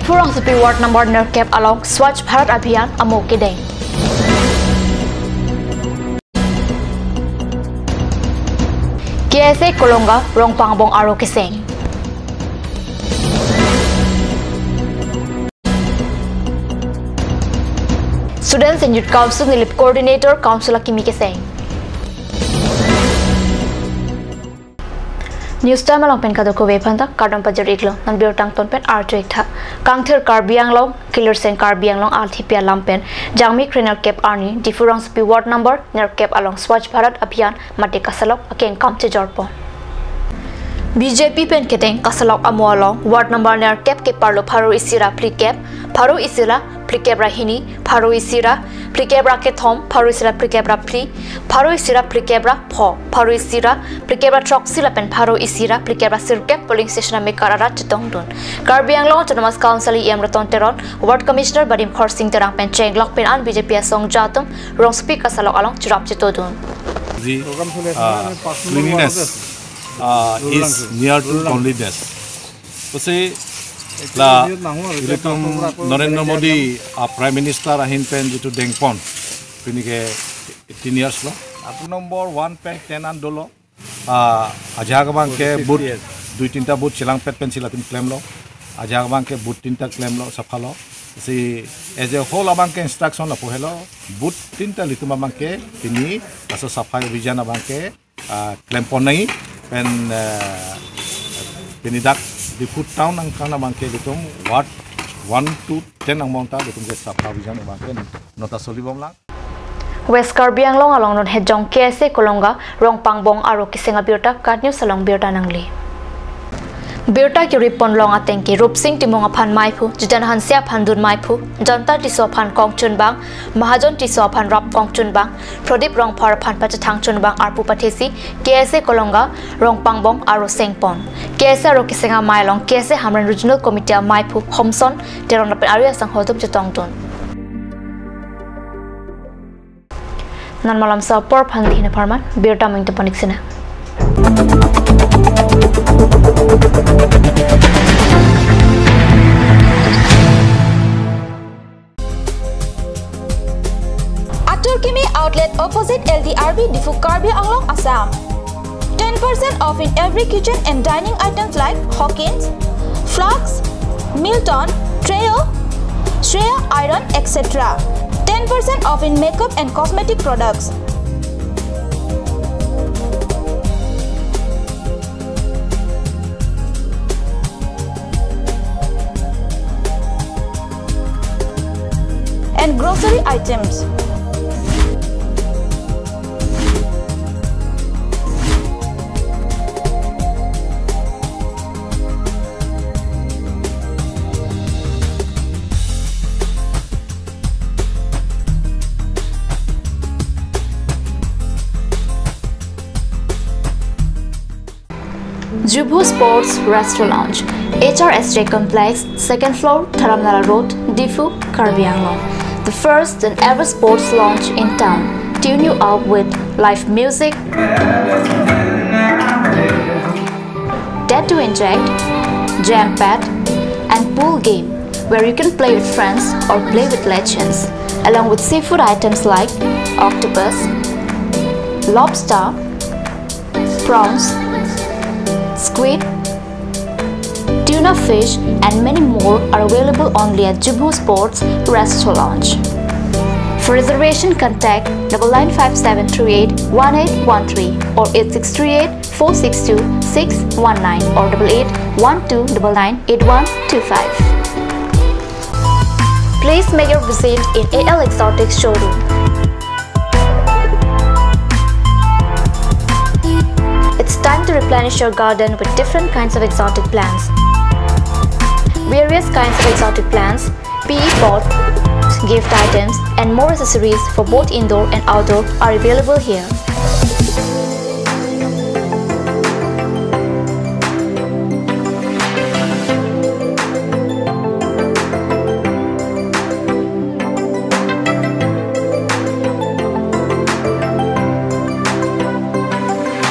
Dipurang Supi Ward number Nerkep along Swachh Bharat Abhiyan Amoke Deng. KSA Kolonga Rong Pangbong Aro Kiseng. Students and Youth Council Nilip Coordinator Council Kimi Kiseng. News time along pen kadoko wepanta kardon pajarik lo nan biotang ton pen artrik tha kangthir karbiang long killer sen karbiang long althipia lampen jangmi krenal cap arni difurang spi ward number ner cap along Swachh Bharat Abhiyan mate kasalok akeng kamche jorpon BJP pen keteng kasalok amolong ward number ner cap ke parlo pharo isira pli cap pharo isira pli cap rahini pharo isira pli cap ra ke thom pharo isira pli cap ra pli pharo isira pli cap ra pho pharo isira pli cap ra troxila pen pharo isira pli cap ra sirkep polling station me karara chitong dun karbiang long chanamas council em raton teron ward commissioner badim khorsing terang pen cheng lok pen an BJP song jatum rong speak kasalok along churap chito dun cleanliness is near to godliness. So say la iletum Narendra Modi Prime Minister ahin pen jitu dengpon pinike 18 years lo. Atu number 1 pen 10 andolo ajagabang ke boot 2-3 boot silang pet pen silatin claim lo ajagabang ke boot 3 claim lo safalo si as a whole abang ke instruction la pohelo boot 3 litum abang ke tini aso safai abhijan abang ke claim pon nai pen penidak di food town ang kana bangke ditum ward 1 to 10 ang monta ditum ke safai abhijan bangke nota solibom lang West Karbiang long along non hejong KSA Kolonga rong pangbong aro kisenga biota kat news along biota nangli Biota ki ripon long atengki rupsing timonga phan maipu jitan hansia phandun maipu janta tiso phan kongchun bang mahajon tiso phan rap kongchun bang prodip rong phar phan pachthang chun bang arpu pathesi KSA Kolonga rong pangbong aro sengpon KSA ro kisenga mailong KSA Hamran Regional Committee maipu homson teron lapen area sang hotup jatong ton nan malam sa por phandi hina farman biota ming to paniksina Aturkimi outlet opposite LDRB Difu Karbi Anglong Assam 10% off in every kitchen and dining items like Hawkins, Flax, Milton, Trail, Shreya Iron etc. 10% off in makeup and cosmetic products. And grocery items. Jubu Sports Restaurant, HRSJ Complex, 2nd floor, Dharamnala Road, Difu, Karbi Anglong. The first and ever sports lounge in town. Tune you up with live music, Dead to Inject, Jam Pad, and pool game, where you can play with friends or play with legends, along with seafood items like octopus, lobster, prawns, squid, tuna fish and many more are available only at Jubu Sports Restaurant. For reservation contact 9957381813 or 8638462619 or 8812998125. Please make your visit in AL Exotics showroom. It's time to replenish your garden with different kinds of exotic plants. Various kinds of exotic plants, PE pots, gift items, and more accessories for both indoor and outdoor are available here.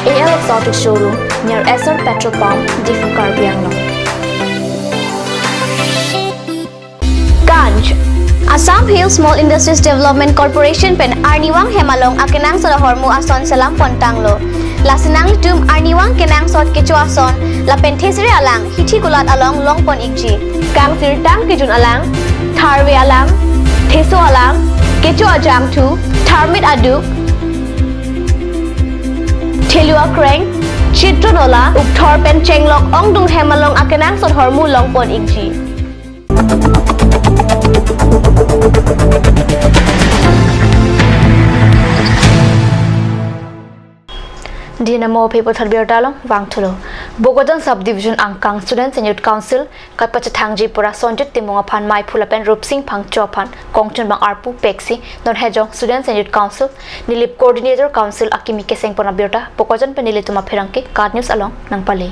AL Exotic Showroom near SR Petrol Pump, Difu Karbi Anglong. Punch. Assam Hill Small Industries Development Corporation pen Arniwang Hemalong akenang sa hormu ason salam pontanglo. Lasinang litum Arniwang kenang sot kecu ason la penthesire alang hithi gulat along longpon ikji. Kang sirtang kijun alang, tharwe alang, theso alang, kecu ajang tu, tharmit aduk, thelua kreng, chitronola, ukthor pen chenglok ongdung hemalong akenang sot hormu longpon ikji. Dinamo people thalbir dalong wangthulo Bogodan subdivision angkang students and youth council katpachthangji pura sonjit timonga phan mai phulapen rupsing phang chophan kongchun bang arpu peksi non hejong students and youth council nilip coordinator council akimi keseng pona birta bogodan penilituma pherangke card news along nang pale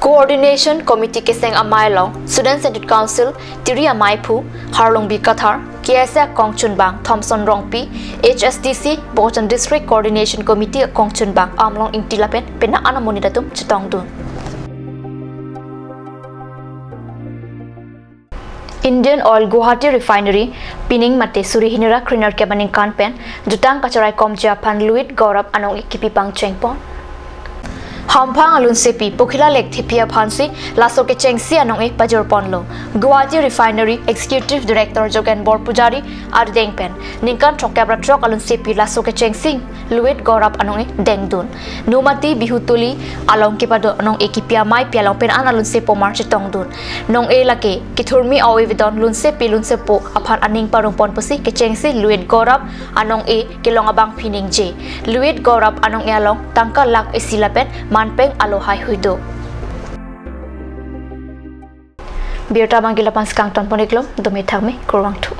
Coordination Committee keseng amai long Students and Youth Council Tiri amai phu Harlong bi Kathar KSA Kongchun Bang Thompson Rongpi HSDC Botan District Coordination Committee Kongchun Bang Amlong Ingtilapen pena anamonidatum chitongdu Indian Oil Guwahati Refinery Pining Mate Suri Hinira Kriner Kebaning Kanpen Jutang Kacharai Komja Pan Luit Gaurab Anong Ikipi Pang Chengpon Hampang alun sepi pokhila lek thipia phansi laso ke chengsi anong e pajor ponlo Guwahati Refinery Executive Director Jogan Bor Pujari ar dengpen ningkan thokabra trok alun sepi laso ke chengsi luit gorap anong e dengdun numati bihutuli along ke pado anong e kipia mai pialong pen an alun sepo mar chitong dun nong e lake kithurmi awi vidon lun sepi lun sepo aphan aning parung pon pusi ke chengsi luit gorap anong e kilong abang phining je luit gorap anong e along tangka lak e silapen manpeng alohai huido Birta manggila pan skang ton poniklom domi thagme kurwang thu